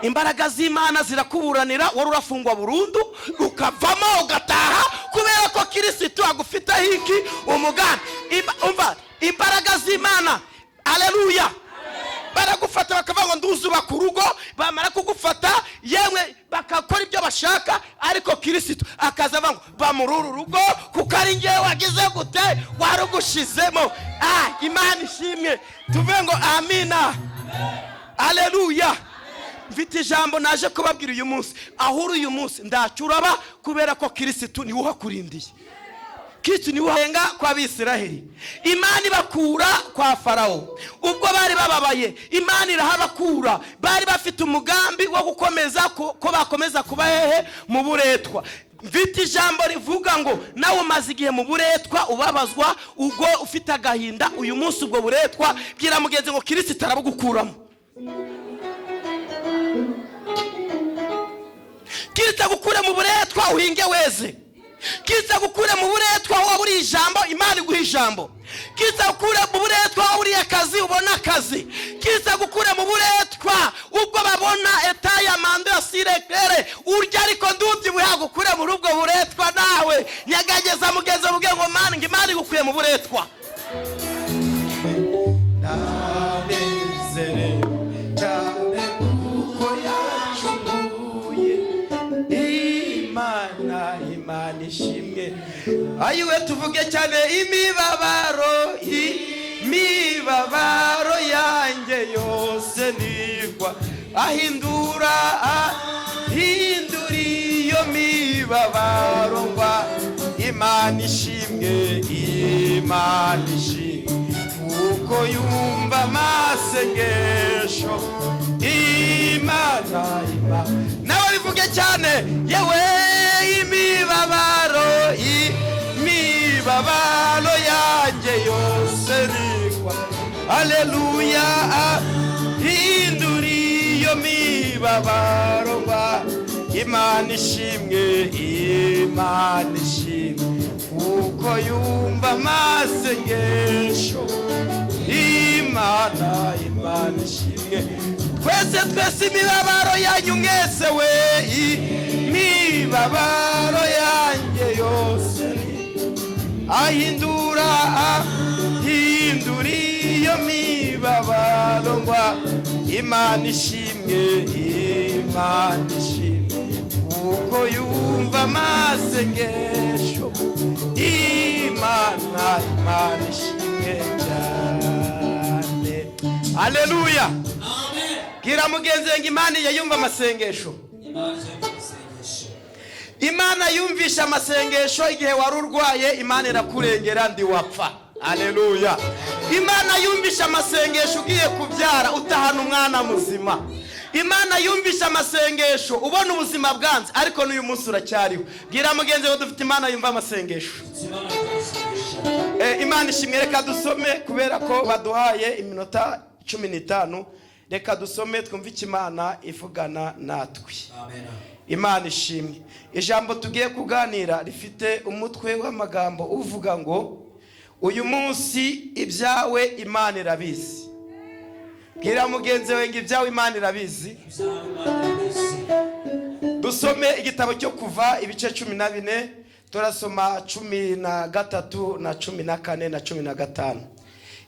imbaraga z'Imana zirakuburanira, wari urafungwa burundu ukavamo ugataha kubera ko Kristo agufitaho iki umugambi. Umva imbaraga z'Imana, haleluya, baragufata bakavuga ngo nduzuba ku rugo, bamara kugufata yewe bakakora ibyo bashaka, ariko Kristo akaza avuga ngo bamururu rugo kuko ari ngewe wagize gute warugushizemo. Imana ishimwe, tuvuge ngo amina, haleluya. Mfite ijambo naje kubabwira uyu munsi, ahuru uyu munsi ndacuraba kubera ko Kristo niwe uhakurindiye. Kristo niwe uhenga kwa Bisiraheli. Imana ibakura kwa Farawo ubwo bari bababaye, Imana irahabakura. Bari bafite umugambi wo gukomeza ko bakomeza kuba hehe mu buretwa. Mfite ijambo rivuga ngo nawe umaze igihe mu buretwa ubabazwa, ubwo ufite agahinda, uyu munsi ubwo buretwa bwira mugenzi ngo Kristo arabugukuramo. Kristo gukure mu buretwa uhinge weze. Kristo gukure mu buretwa wowe uri ijambo, Imana iguha ijambo. Kristo gukure mu buretwa wowe uri akazi, ubona akazi. Kristo gukure mu buretwa ubwo babona etaya mando ya sirekere urya, ariko ndubye buhagukure mu rubwo buretwa. Nawe nyagageza mugenzi muge ngo Mana, Imana igukuye mu buretwa. Imana ishimwe. Ayiwe tuvuge cyane imibabaro yanjye yose nigwa ahindura iyo mibabaro ngwa. Imana ishimwe, Imana ishimwe kuko yumva amasengesho. Imana nawe bivuge cyane yewe imibabaro yanjye yose nigwa, haleluya, hindura iyo mibabaro ngwa. Imana ishimwe, Imana ishimwe kuko yumva amasengesho. Imana ishimwe. Twese imibabaro yanyu mwese we, imibabaro yanjye yose ahindura iyo mibabaro ngwa. Imana ishimwe, Imana ishimwe kuko yumva amasengesho. Imana ishimwe cyane, haleluya. Gira mugenzi ngo Imana yumva amasengesho. Imana yumvisha amasengesho igihe wari urwaye, Imana irakurengera ndi wapfa, haleluya. Imana yumvisha amasengesho ugiye kubyara utahana umwana muzima. Imana yumvisha amasengesho ubona ubuzima bwanze, ariko n'uyu munsi uracyariho. Gira mugenzi ngo dufite Imana yumva amasengesho. Imana ishimwe. Reka dusome kubera ko baduhaye iminota 15. Reka dusome twumve Imana ivugana natwe. Amen. Imana ishimwe. Ijambo tugiye kuganira rifite umutwe w'amagambo uvuga ngo uyu munsi ibyawe Imana irabizi. Bwira mugenzi wawe ngo ibyawe Imana irabizi. Dusome igitabo cyo Kuva ibice 14, turasoma 13 na 14 na 15.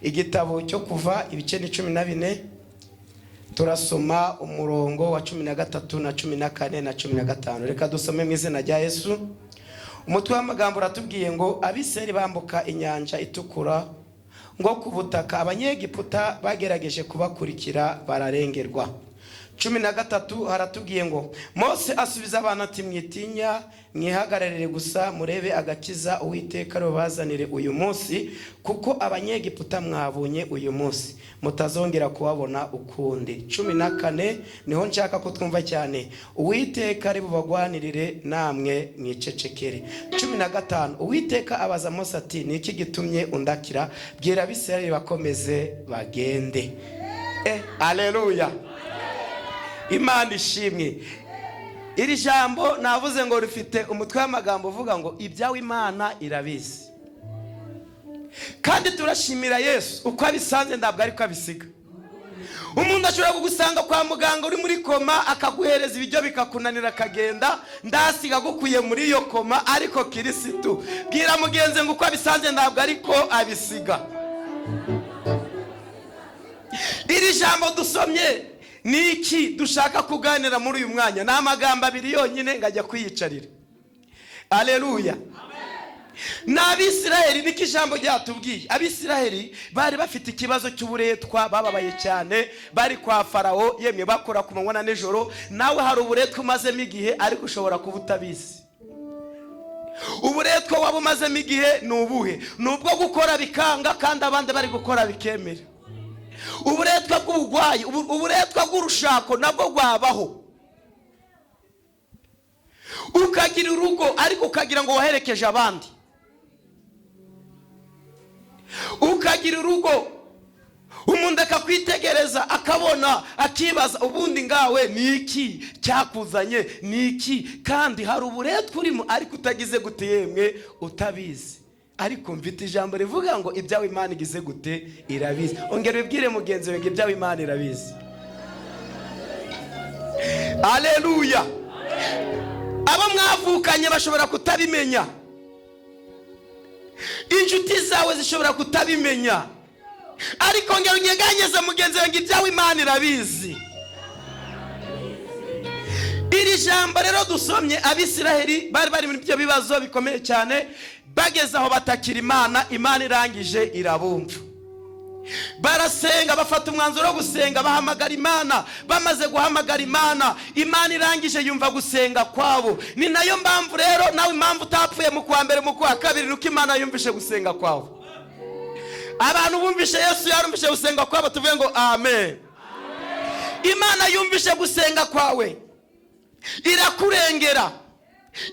Igitabo cyo Kuva ibice 14, turasoma umurongo wa 13 na 14 na 15. Reka dusome mu izina rya Yesu. Umutwe w'amagambo uratubwiye ngo Abisirayeli bambuka inyanja itukura ngo ku butaka abanyegiputa bagerageje kubakurikira bararengerwa. 13 haratubwiye ngo Mose asubiza abantu ati mwitinya, mwihagararire gusa murebe agakiza Uwiteka rubazanire uyu munsi, kuko abanyegiputa mwabonye uyu munsi mutazongera kubabona ukundi. 14 niho nshaka ko twumva cyane. Uwiteka ari bubagwanirire namwe mwicecekere. 15 Uwiteka abaza Mose ati niki gitumye undakira? Bwira Abisirayeli bakomeze bagende. Haleluya. Imana ishimwe. Iri jambo navuze ngo rifite umutwe w'amagambo uvuga ngo ibyawe Imana irabizi. Kandi turashimira Yesu uko abisanze ndabwo ariko abisiga. Umuntu ashobora kugusanga kwa muganga uri muri koma akaguhereza ibiryo bikakunanira akagenda, ndasiga gukuye muri iyo koma, ariko Kirisitu bwira mugenzi ngo uko abisanze ntabwo ariko abisiga. Iri jambo dusomye ni iki dushaka kuganira muri uyu mwanya? Ni amagambo abiri yonyine ngajya kwiyicarira. Haleluya. N'Abisiraheli niko ijambo ryatubwiye. Abisiraheli bari bafite ikibazo cy'uburetwa, bababaye cyane, bari kwa Farawo, yemwe bakora ku manywa na nijoro. Nawe hari uburetwa umazemo igihe ariko ushobora kuba utabizi. Uburetwa waba umazemo igihe ni ubuhe? Ni ubwo gukora bikanga kandi abandi bari gukora bikemera. Uburetwa bw'ubugwayi, uburetwa bw'urushako nabwo rwabaho. Ukagira urugo ariko ukagira ngo waherekeje abandi. Ukagira urugo umuntu akakwitegereza akabona akibaza ubundi ngawe ni iki cyakuzanye, ni iki? Kandi hari uburetwa urimo ariko utagize gute yemwe utabizi. Ariko mfite ijambo rivuga ngo ibyawe Imana igize gute irabizi. Ongera ubwire mugenzi wawe ngo ibyawe Imana irabizi. Haleluya. Abo mwavukanye bashobora kutabimenya, inshuti zawe zishobora kutabimenya, ariko ngero unyeganyeze mugenzi wawe ngo ibyawe Imana irabizi. Iri jambo rero dusomye, Abisiraheli bari muri byo bibazo bikomeye cyane, bageze aho batakira Imana, Imana irangije irabumva. Barasenga, bafata umwanzuro wo gusenga, bahamagara Imana. Bamaze guhamagara Imana, Imana irangije yumva gusenga kwabo. Ni nayo mpamvu rero nawe impamvu utapfuye mu kwa mbere mu kwa kabiri, nuko Imana yumvishe gusenga kwabo. Abantu bumvishe Yesu yarumvishe gusenga kwabo, tuvuge ngo amen. Imana yumvishe gusenga kwawe, irakurengera.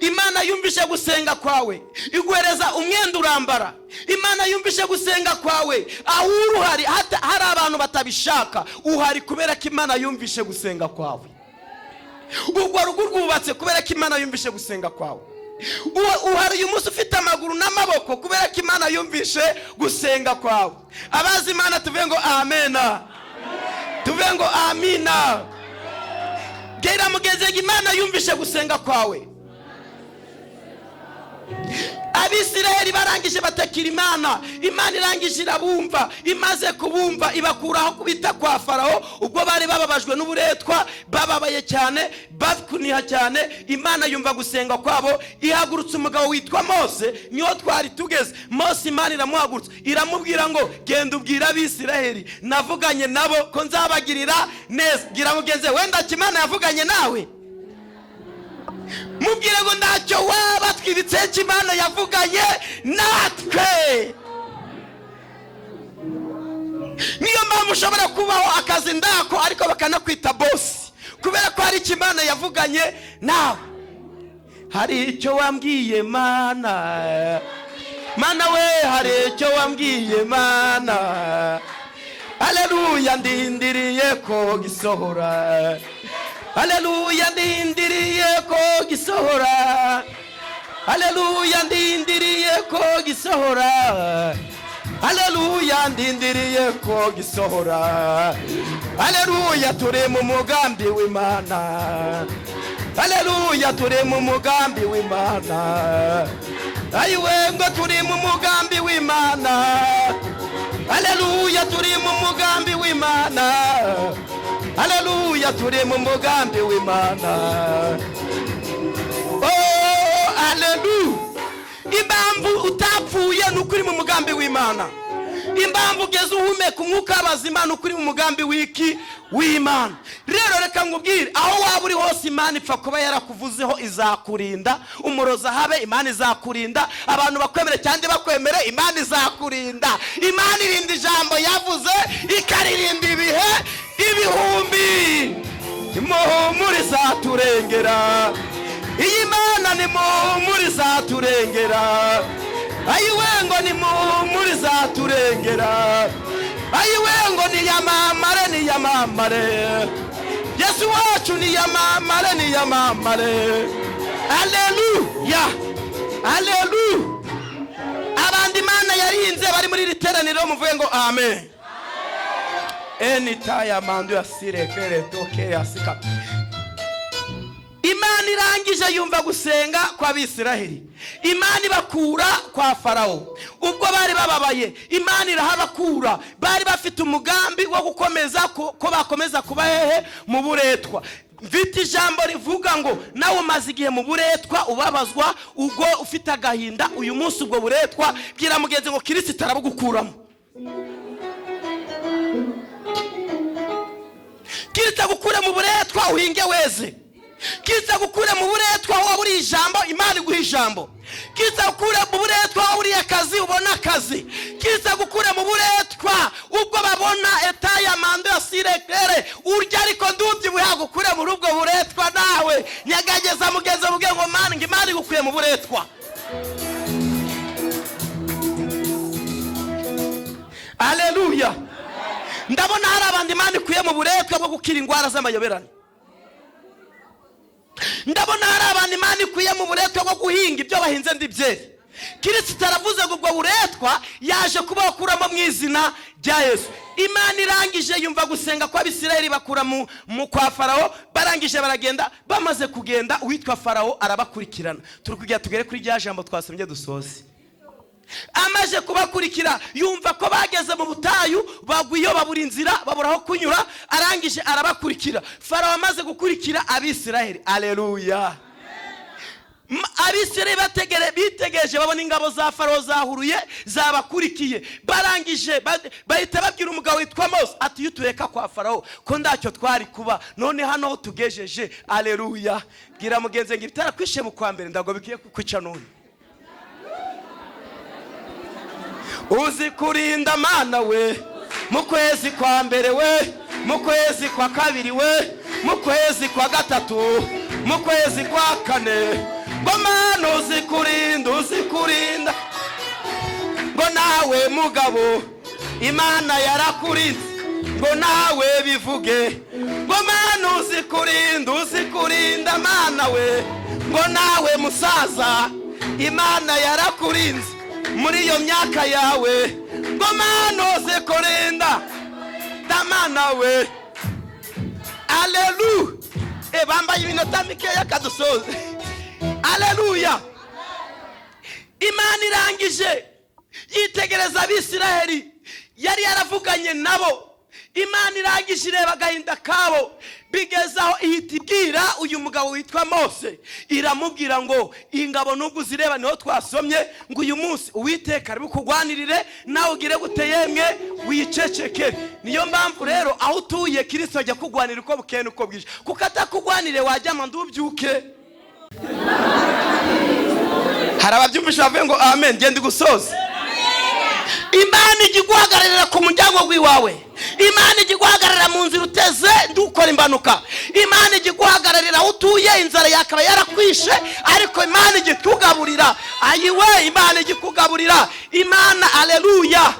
Imana yumvishe gusenga kwawe, iguhereza umwenda urambara. Imana yumvishe gusenga kwawe, aho uruhari hari abantu batabishaka, uhari kubera ko Imana yumvishe gusenga kwawe. Ubwo rugo rwubatse kubera ko Imana yumvishe gusenga kwawe. Uhari uyu munsi ufite amaguru n'amaboko kubera ko Imana yumvishe gusenga kwawe. Abazi Imana tuvuge ngo amena, tuvuge ngo amina. Bwira mugenzi wawe Imana yumvishe gusenga kwawe. Abisiraheli barangije batakira Imana, Imana irangije irabumva. Imaze kubumva ibakuraho kubita kwa Farawo. Ubwo bari bababajwe n'uburetwa, bababaye cyane, bakuniha cyane, Imana yumva gusenga kwabo, ihagurutsa umugabo witwa Mose. Niho twari tugeze. Mose Imana iramuhagurutsa, iramubwira ngo genda ubwira Abisiraheli navuganye nabo ko nzabagirira neza. Gira mugenzi wenda Imana yavuganye nawe, mubwire ngo ntacyo waba twibitse ko Imana yavuganye natwe. Niyo mpamvu ushobora kubaho akazi ndako ariko bakanakwita boss kubera ko hari Imana yavuganye nawe. Hari icyo wambwiye Mana, Mana we, hari icyo wambwiye Mana. Haleluya, ndindiriye ko gisohora. Haleluya, ndindiriye ko gisohora. Haleluya, ndindiriye ko gisohora. Haleluya, ndindiriye ko gisohora. Haleluya, turi mu mugambi w'Imana. Haleluya, turi mu mugambi w'Imana. Ayiwe ngo turi mu mugambi w'Imana. Haleluya, turi mu mugambi w'Imana. Haleluya, turi mu mugambi w'Imana. Oh, haleluya. Impamvu utapfuye nukuri mu mugambi w'Imana. Impamvu ugeze uhumeka umwuka w'abazima nukuri mu mugambi w'iki w'Imana. Rero reka ngubwire, aho waba uri hose Imana ipfa kuba yarakuvuzeho izakurinda. Umuroza habe Imana izakurinda, abantu bakwemere cyangwa bakwemere Imana izakurinda. Imana irinda ijambo yavuze, ikaririnda ibihe ibihumbi. Muhumure izaturengera, iyi Mana ni muhumure izaturengera. Ayiwe ngo ni muhumure izaturengera. Ayiwe ngo ni yamamare, ni yamamare. Yesu wacu ni yamamare, ni yamamare. Haleluya, haleluya. Abandi Imana yarinze bari muri iri teraniro muvuge ngo amen. enitaya mandu ya sirekere toke ya sika. Imana irangije yumva gusenga kwa Bisiraheli. Imana ibakura kwa Farawo. Ubwo bari bababaye, Imana irahabakura. Bari bafite umugambi wo gukomeza ko bakomeza kuba hehe mu buretwa. Mfite ijambo rivuga ngo nawe umaze igihe mu buretwa ubabazwa, ubwo ufite agahinda, uyu munsi ubwo buretwa bwira mugenzi ngo Kristo arabugukuramo. Kristo gukura mu buretwa uhinge weze. Kristo gukura mu buretwa waba uri ijambo, Imana iguha ijambo. Kristo gukura mu buretwa waba uri akazi, ubona akazi. Kristo gukura mu buretwa ubwo babona etaya mando ya sirekere urya ariko ndubye buhagukure mu rubwo buretwa nawe nyagageza mugeze muge ngo Mana Imana igukuye mu buretwa. Haleluya. Ndabona hari abandi Imana ikuye mu buretwa bwo gukira ingwara z'amayoberane. Ndabona hari abantu Imana ikuye mu buretwa bwo guhinga ibyo bahinze ndibyeri. Kristo aravuze ngo ubwo buretwa yaje kubakuramo mu izina rya Yesu. Imana irangije yumva gusenga kwa Bisiraheli bakura mu kwa Farawo, barangije baragenda. Bamaze kugenda uwitwa Farawo arabakurikirana. Turukugira tugere kuri rya jambo twasomye dusoze. Amaje kubakurikira yumva ko bageze mu butayu, bagwiyo babura inzira, babura aho kunyura, arangije arabakurikira. Farawo amaze gukurikira Abisiraheli. Haleluya. Abisiraheli bitegereje babona ingabo za Farawo zahuruye zabakurikiye. Barangije bahita babwira umugabo witwa Mose ati yutureka kwa Farawo ko ndacyo twari kuba, none hano tugejeje. Haleluya. Bwira mugenzi ngo bitarakwishe mu kwa mbere ndago bikiye kwica none. Uzi kurinda Mana we mu kwezi kwa mbere we, mu kwezi kwa kabiri we, mu kwezi kwa gatatu, mu kwezi kwa kane. Ngo Mana uzi kurinda ngo nawe mugabo Imana yarakurinze ngo nawe bivuge. Ngo Mana uzi kurinda Mana we ngo nawe musaza Imana yarakurinze muri iyo myaka yawe. Ngo Mana uzi kurinda Mana we. Haleluya. Bambaye iminota mikeya kadusoze. Haleluya. Imana irangije yitegereza Abisiraheli, yari yaravuganye nabo. Imana irangije ireba agahinda kabo, bigezaho ihita ibwira uyu mugabo witwa Mose. Iramubwira ngo ingabo nubwo zireba niho twasomye ngo uyu munsi Uwiteka ari bukugwanirire nawe ugire gute yemwe wiceceke. Niyo mpamvu rero aho utuye Kristo ajya kugwanira uko bukene uko bwije, kuko atakugwanire wajya mandubyuke. Hari ababyumvisha bavuye ngo amen. Genda gusoza. Imana igiguhagararira ku muryango w'iwawe. Imana igiguhagararira mu nzira uteze ndukora imbanuka. Imana igiguhagararira aho utuye inzara yakaba yarakwishe, ariko Imana igikugaburira. Ayiwe Imana igikugaburira. Imana haleluya.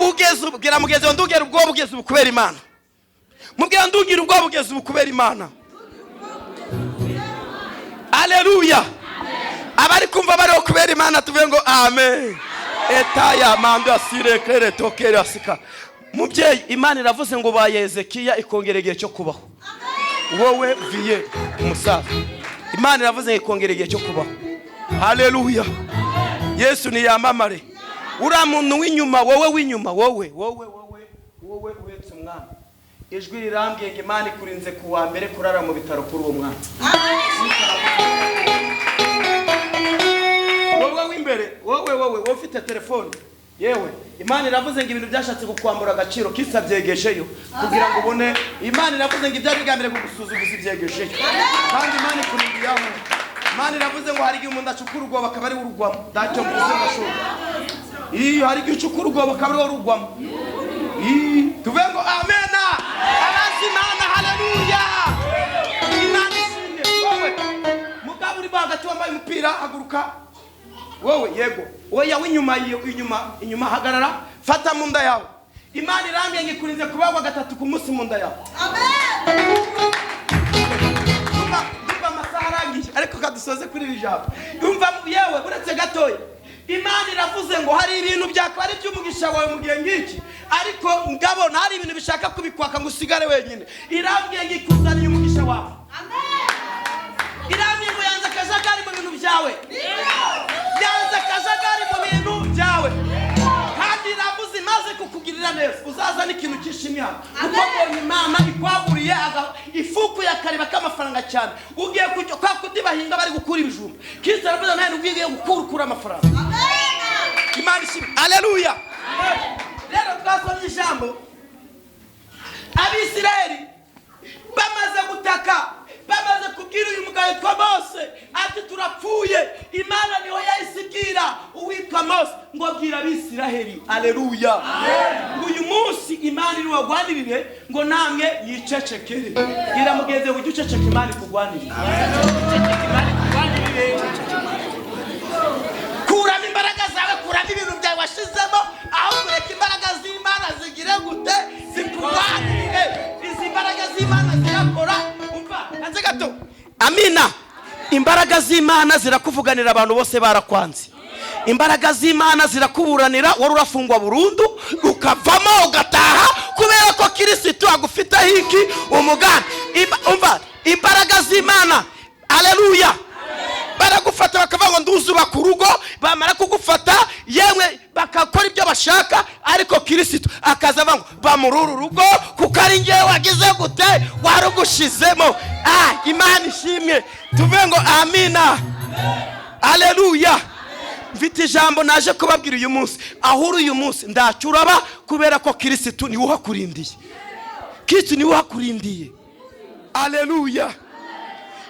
Ugeze ubwira mugeze ndugera ubwo bugeze ubukubera Imana. Mubwira ndugira ubwo bugeze ubukubera Imana. Haleluya. Abari kumva bari kubera Imana tuvuye ngo amen. Etaya mando asire kere tokera sika. Mubyeyi Imana iravuze ngo ba Hezekiya ikongera igihe cyo kubaho. Wowe viye umusaza, Imana iravuze ngo ikongera igihe cyo kubaho. Haleluya. Yesu ni yamamare. Ura muntu w'inyuma, wowe w'inyuma, wowe uhetse umwana. Ijwi rirambye ngo Imana ikurinze kuwa mbere kurara mu bitaro kuri uwo mwana. Wowe w'imbere, wowe ufite telefone. Yewe Imana iravuze ngo ibintu byashatse kukwambura agaciro kisabyegesheyo kugira ngo ubone. Imana iravuze ngo ibyo bigambire kugusuzuguza ibyegesheyo, kandi Imana ikurindiye aho. Imana iravuze ngo hari igihe umuntu acukura urwobo akaba ari urugwamo. Dacyo mvuze ndashobora. Hari igihe ucukura urwobo akaba ari urugwamo. Tuvuye ngo amen. Abazi Imana. Haleluya. Imana ishimwe. Wowe mugabo uri hagati wambaye umupira haguruka. Wowe yego oya w'inyuma hagarara, fata mu nda yawe. Imana irambye ngo ikurinze kubagwa gatatu ku munsi mu nda yawe. Amen. Yumva amasaha arangiye ariko kadusoze kuri iri jambo. Yumva yewe uretse gatoya Imana iravuze ngo hari ibintu byakora iby'umugisha wawe mu gihe ngiki, ariko ngabona hari ibintu bishaka kubikwaka ngo usigare wenyine. Irambwiye ngo ikuzaniye umugisha wawe. Amen. Irambwiye ngo yanze akajagari mu bintu byawe. Yanze akajagari mu bintu byawe. Kandi iravuze imaze kukugirira neza uzazana ikintu cyishimye. Kuko Imana ikwaguriye ifuku yakariba k'amafaranga cyane. Ugiye kwa kudibahinga bari gukura ibijumba. Kristo aravuze nawe ugiye gukura amafaranga. Amen. Imana ishimwe. Haleluya. Rero twasomye ijambo. Abisirayeli bamaze gutaka, bamaze kubwira uyu mugabo witwa Mose ati turapfuye. Imana niho yayisigira uwitwa Mose ngo bwira Abisirayeli. Haleluya. Uyu munsi Imana iri wagwanirire ngo namwe yicecekere. Iramugeze ngo uceceke Imana ikugwanirire. Imana ikugwanirire. Kuramo imbaraga zawe, kuramo ibintu byawe washizemo, aho kureka imbaraga z'Imana zigire gute zikugwanirire. Izi imbaraga z'Imana zirakora. Umva gato. Amina. Imbaraga z'Imana zirakuvuganira abantu bose barakwanze. Imbaraga z'Imana zirakuburanira wari urafungwa burundu ukavamo ugataha kubera ko Kristo agufite hiki umugambi. Umva imbaraga z'Imana. Haleluya. Baragufata bakavuga ngo nduzuba ku rugo, bamara kugufata yemwe bakakora ibyo bashaka, ariko Kristo akaza ngo bamururu rugo kuko ari ngiye wagize gute warugushizemo. Imana ishimwe. Tuve ngo amina. Haleluya. Mfite ijambo naje kubabwira uyu munsi. Ahuri uyu munsi ndacuraba kubera ko Kristo ni uhakurindiye. Kristo ni uhakurindiye. Haleluya.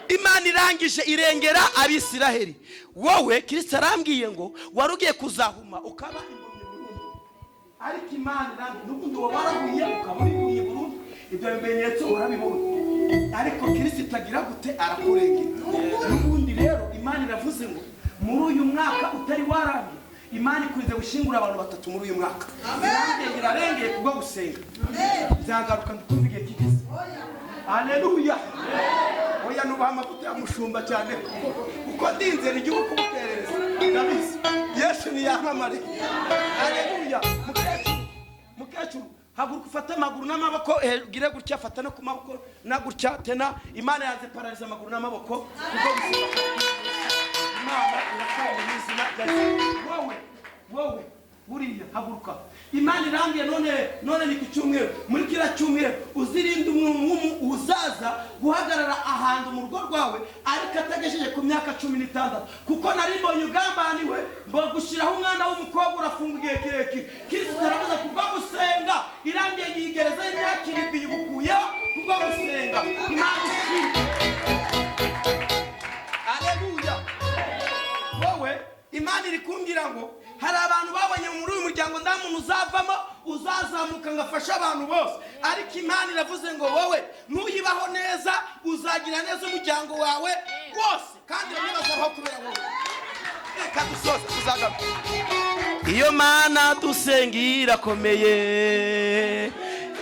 Imana irangije irengera Abisirayeli. Wowe Kristo arambwiye ngo warugiye kuzahuma ukaba imbonye burundu, ariko Imana irambwiye n'ubundi wabarahuye ukaba uri burundu. Ibyo bimenyetso urabibona, ariko Kristo itagira gute arakurengera. N'ubundi rero Imana iravuze ngo muri uyu mwaka utari warangiye, Imana ikurize gushingura abantu 3 muri uyu mwaka. Amen. Irarengeye kubwo gusenga. Amen. Byagaruka ndikumva igihe kigeze. Haleluya. Oya nubama kutamushumba cyane kuko ndinze n'igihugu kubutereza. Ndabizi Yesu ni yamamare. Haleluya. Mukecuru haguruka ufate amaguru n'amaboko, gire gutya fata no ku maboko na gutya tena. Imana yanze paraliza amaguru n'amaboko kuko Imana irakora izina. Wowe buriya haguruka. Imana irambiye none ni ku cyumweru, muri kira cyumweru uzirinde umuntu uzaza guhagarara ahantu mu rugo rwawe ariko atagejeje ku myaka 16, kuko nari mbonye ugambaniwe mbo gushiraho umwana w'umukobwa urafunga igihe kirekire. Kristo aravuze kubwo gusenga irambiye yigereza imyaka 7 yubukuyeho kubwo gusenga. Imana ishimwe. Haleluya. Wowe Imana iri kumbwira ngo hari abantu babonye muri uyu muryango nda muntu uzavamo uzazamuka ngafasha abantu bose, ariko Imana iravuze ngo wowe nuyibaho neza uzagira neza umuryango wawe wose kandi nibazaho kubera wowe. Reka dusoze tuzagaruka. Iyo Mana dusengira komeye,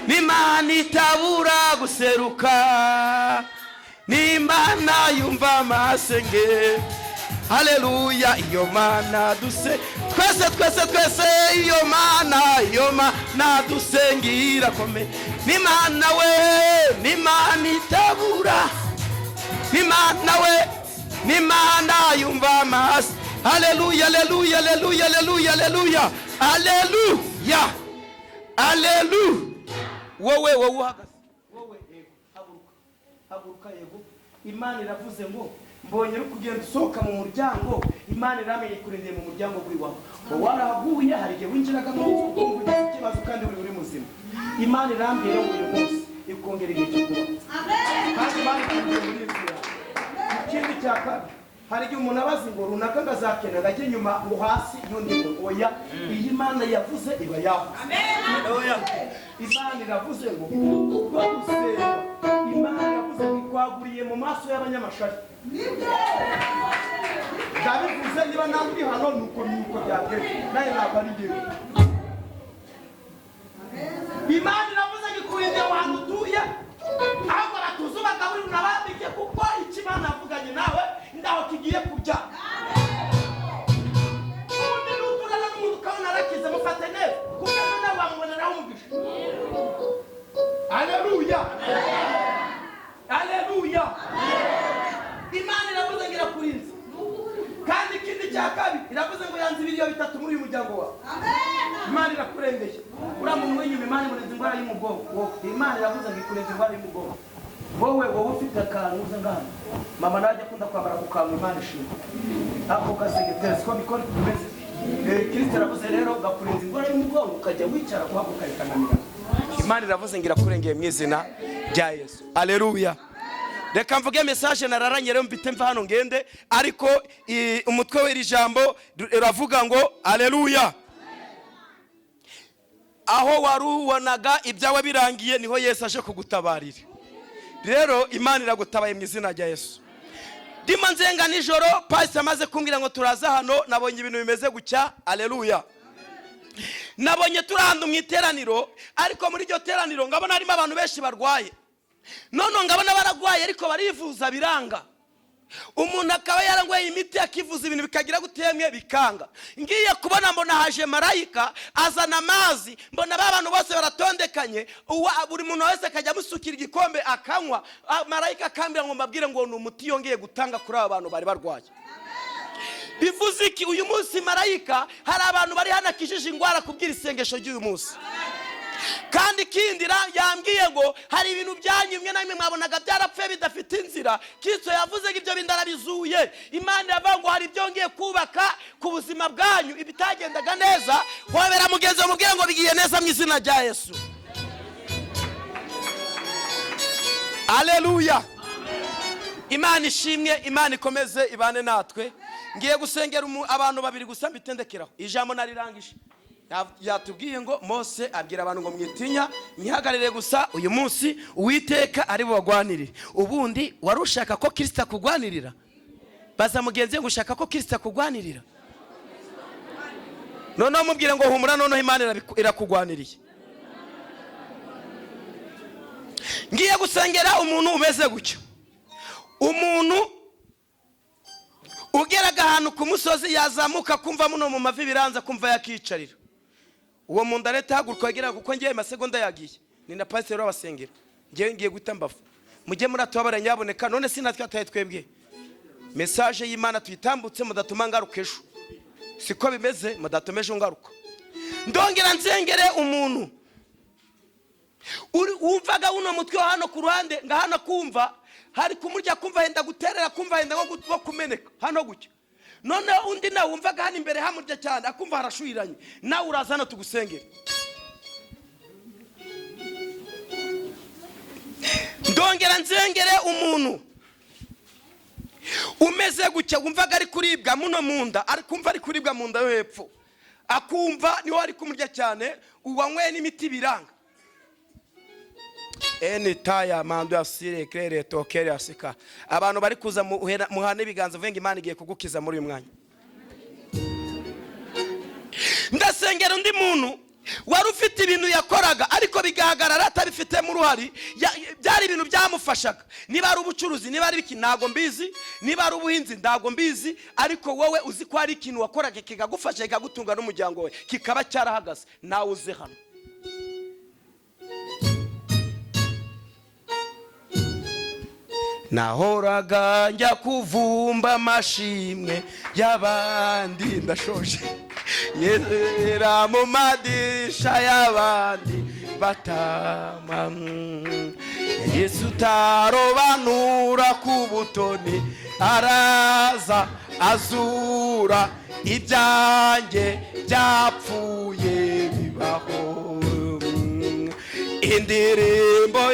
ni Imana itabura guseruka, ni Imana yumva amasenge. Haleluya. Iyo Mana twese iyo Mana dusengira komeye, ni Imana we, ni Imana itabura, ni Imana we, ni Imana yumva amasi. Haleluya. Haleluya. Haleluya. Haleluya. Haleluya. Haleluya. Haleluya. Wowe uhagaze. Wowe yego haguruka yego. Imana iravuze ngo mbonye uri kugenda usohoka mu muryango, Imana iramenye kurindira mu muryango w'iwawe. Warahaguye hari igihe winjiraga mu ugize ikibazo kandi uri muzima. Imana irambye rero uyu munsi ikongera igihe cyo kuba. Amen. Kandi Imana ikongera muri inzira. Ikindi cyaka hari igihe umuntu abazi ngo runaka ngazakena gake nyuma ngo hasi yundi ngo oya. Iyi Imana yavuze iba yavuze. Amen. Oya. Imana iravuze ngo ubwo gusenga, Imana yavuze ngo ikwaguriye mu maso y'abanyamashari. Ndabivuze niba nandi hano nuko byageze naye nabari ngiye. Imana iravuze ngo ikurinde abantu utuye aho baratuza bagaburi nabambike kuko ikimana avuganye nawe ndaho kigiye kurya. muryango wawe. Imana irakurengeye. Uriya muntu w'inyuma Imana imurinze indwara y'umugongo. Imana iravuze ngo ikurinze indwara y'umugongo. Wowe ufite akantu uza ngana. Mama naje akunda kwambara ku kantu Imana ishimwe. Ako kasegeteri siko bikora kumeze. Kristo aravuze rero gakurinze indwara y'umugongo ukajya wicara kuhaguka ikananira. Imana iravuze ngo irakurengeye mu izina rya Yesu. Haleluya. Reka mvuge message nararanye rero mbite mva hano ngende ariko umutwe w'iri jambo uravuga ngo haleluya. Aho warubonaga ibyawe birangiye niho Yesu aje kugutabarira. Rero Imana iragutabaye mu izina rya Yesu. Ndima nzenga nijoro pastor amaze kumbwira ngo turaza hano nabonye ibintu bimeze gucya. Haleluya. Nabonye turahanda mu iteraniro ariko muri iryo teraniro ngabona harimo abantu benshi barwaye. None ngabona baragwaye ariko barivuza biranga. Umuntu akaba yarangwaye imiti akivuza ibintu bikagira gutemwe bikanga. Ngiye kubona mbona haje marayika azana amazi, mbona abantu bose baratondekanye, buri muntu wese akajya musukira igikombe akanywa. Marayika akambira ngo mbabwire ngo ni umuti yongeye gutanga kuri aba bantu bari barwaye. Bivuze iki uyu munsi marayika hari abantu bari hanakishije ingwara kubwira isengesho ry'uyu munsi. Kandi kindira yambwiye ngo hari ibintu byanyimwe namwe mwabonaga byarapfuye bidafite inzira. Kristo yavuze ngo ibyo bindarabizuye. Imana yavuga ngo hari byongeye kubaka ku buzima bwanyu ibitagendaga neza. Wabera mugenzi mubwire ngo bigiye neza mu izina rya Yesu. Haleluya. Imana ishimwe, Imana ikomeze ibane natwe. Ngiye gusengera abantu babiri gusa mbitendekeraho. Ijambo narirangije. Yatubwiye ngo Mose abwira abantu ngo mwitinya mwihagarire gusa uyu munsi Uwiteka ari bubagwanirire. Ubundi warushaka ko Kristo akugwanirira? Baza mugenzi ngo ushaka ko Kristo akugwanirira? None mubwire ngo humura none Imana irakugwaniriye. Ngiye gusengera umuntu umeze gutyo. Umuntu ugeraga ahantu ku musozi yazamuka kumva muno mu mavi biranza kumva yakicarira. Uwo muntu areta haguruka agera kuko ngiye amasegonda yagiye. Ni na pastor w'abasengera. Ngiye gutambafu. Mujye muratubabara nyaboneka none sinatwataye twebwe. Message y'Imana tuyitambutse mudatuma ngaruka ejo. Siko bimeze mudatomeje ngaruka. Ndongera nzengere umuntu. Umvaga uno mutwe hano ku ruhande ngahana kumva hari kumurya kumva henda guterera kumva henda ngo kumeneka hano gutya. None undi na wumvaga hano imbere hamurya cyane akumva harashuyiranye nawe urazana tugusengera. Ndongera nzengere umuntu umeze gutya wumvaga ari kuribwa muno munda ari kumva ari kuribwa munda yo hepfo akumva niho ari kumurya cyane uwanywe n'imiti biranga. Taya mando asire claire tokere asika abantu bari kuza muhana ibiganza venga Imana igiye kugukiza muri uyu mwanya. Ndasengera undi muntu wari ufite ibintu yakoraga ariko bigahagarara atabifite mu ruhari byari ibintu byamufashaga. Niba ari ubucuruzi niba ari iki ntago mbizi, niba ari ubuhinzi ntago mbizi, ariko wowe uzi ko hari ikintu wakoraga kikagufasha kikagutunga n'umuryango we kikaba cyarahagaze nawe uze hano. Nahoraga njya kuvumba amashimwe y'abandi ndashoje yera mu madisha y'abandi batama. Yesu tarobanura ku butoni araza azura ibyanjye byapfuye bibaho. Indirimbo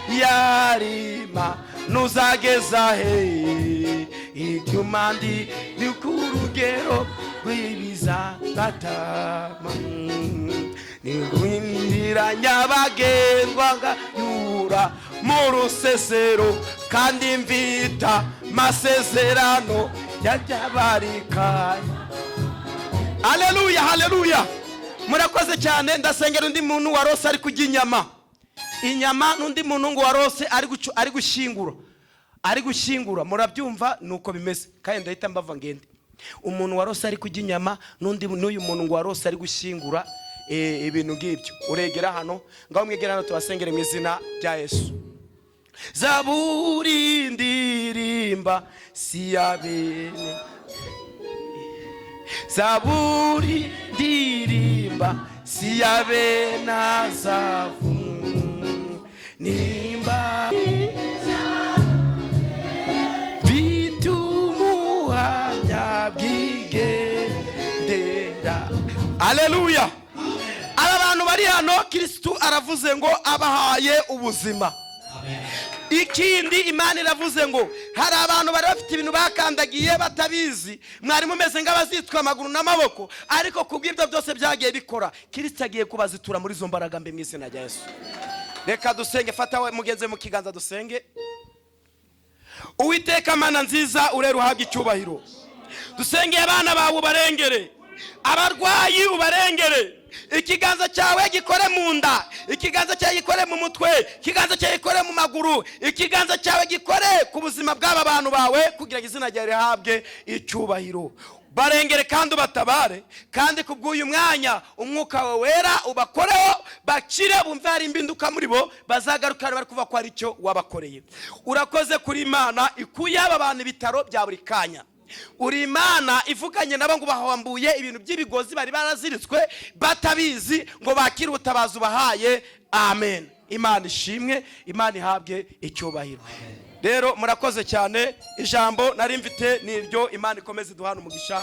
yarima nuzageza he ibyumandi bikurugero rwibiza batama. Ningwindira nyabagendwa nganyura mu rusesero kandi mvita masezerano yajabarikanya. Haleluya, haleluya. Murakoze cyane. Ndasengera undi muntu warose ari kujya inyama n'undi muntu ngo warose ari gushingura murabyumva nuko bimeze kandi ndahita mbava ngende. Umuntu warose ari kujya inyama n'uyu muntu ngo warose ari gushingura ibintu ngibyo uregera hano ngaho mwegera hano tubasengere mu izina rya Yesu. Zaburi ndirimba si yabene zaburi ndirimba si ya benazavu nimba bitumuhamya bwigendera. Haleluya. Aba bantu bari hano Kristo aravuze ngo abahaye ubuzima. Ikindi Imana iravuze ngo hari abantu bari bafite ibintu bakandagiye batabizi, mwari mumeze nk'abazitwa amaguru n'amaboko, ariko kubw'ibyo byose byagiye bikora. Kristo agiye kubazitura muri zo mbaraga mbi mu izina rya Yesu. Reka dusenge, fata we mugenze mu kiganza dusenge. Uwiteka Mana nziza urera uhabwe icyubahiro. Dusenge abana bawe ubarengere, abarwayi ubarengere. Ikiganza cyawe gikore mu nda, ikiganza cyawe gikore mu mutwe, ikiganza cyawe gikore mu maguru, ikiganza cyawe gikore ku buzima bw'aba bantu bawe kugira ngo izina ryawe rihabwe icyubahiro. Barengere kandi ubatabare, kandi kubw'uyu mwanya umwuka wawe wera ubakoreho, bakire bumve hari imbinduka muri bo, bazagaruka bari kuva ko ari cyo wabakoreye. Urakoze kuri Imana ikuye aba bantu ibitaro bya buri kanya. Uri Imana ivuganye nabo ngo bahombuye ibintu by'ibigozi bari baraziritswe batabizi, ngo bakire ubutabazi ubahaye. Amen. Imana ishimwe, Imana ihabwe icyubahiro. Rero murakoze cyane, ijambo nari mfite niryo. Imana ikomeze duhana umugisha.